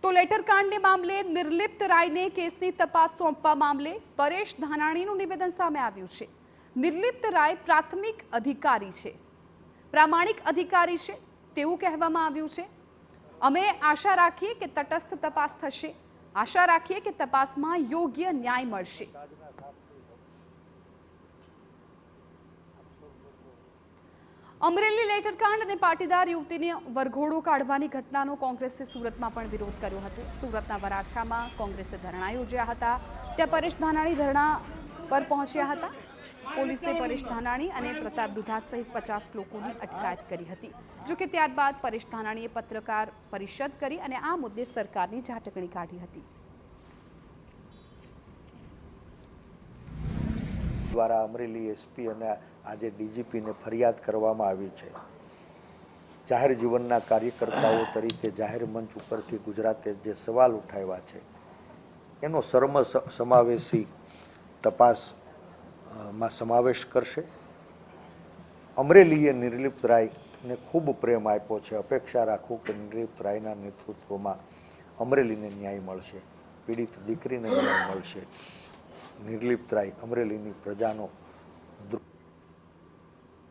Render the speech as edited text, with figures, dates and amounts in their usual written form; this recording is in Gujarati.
તો લેટરકાંડને મામલે નિર્લિપ્ત રાયને કેસની તપાસ સોંપવા મામલે પરેશ ધાનાણીનું નિવેદન સામે આવ્યું છે। નિર્લિપ્ત રાય પ્રાથમિક અધિકારી છે, પ્રામાણિક અધિકારી છે તેવું કહેવામાં આવ્યું છે। અમે આશા રાખીએ કે તટસ્થ તપાસ થશે, આશા રાખીએ કે તપાસમાં યોગ્ય ન્યાય મળશે। અમરેલી લેટરકાંડ અને પાટીદાર યુવતીને વરઘોડો કાઢવાની ઘટનાનો કોંગ્રેસે સુરતમાં પણ વિરોધ કર્યો હતો। સુરતના વરાછામાં કોંગ્રેસે ધરણા યોજ્યા હતા। ત્યાં પરેશ ધાનાણી ધરણા પર પહોંચ્યા હતા। પોલીસે પરેશ ધાનાણી અને પ્રતાપ દુધાત સહિત 50 લોકોની અટકાયત કરી હતી। જોકે ત્યારબાદ પરેશ ધાનાણીએ પત્રકાર પરિષદ કરી અને આ મુદ્દે સરકારની ઝાટકણી કાઢી હતી। દ્વારા અમરેલી એસપી અને આજે ડીજીપીને ફરિયાદ કરવામાં આવી છે। જાહેર જીવનના કાર્યકર્તાઓ તરીકે જાહેર મંચ ઉપરથી ગુજરાતે જે સવાલ ઉઠાવ્યા છે એનો સમાવેશી તપાસમાં સમાવેશ કરશે। અમરેલીએ નિર્લિપ્ત રાયને ખૂબ પ્રેમ આપ્યો છે। અપેક્ષા રાખું કે નિર્લિપ્ત રાયના નેતૃત્વમાં અમરેલીને ન્યાય મળશે, પીડિત દીકરીને ન્યાય મળશે। નિર્લિપ્ત રાય અમરેલીની પ્રજાનો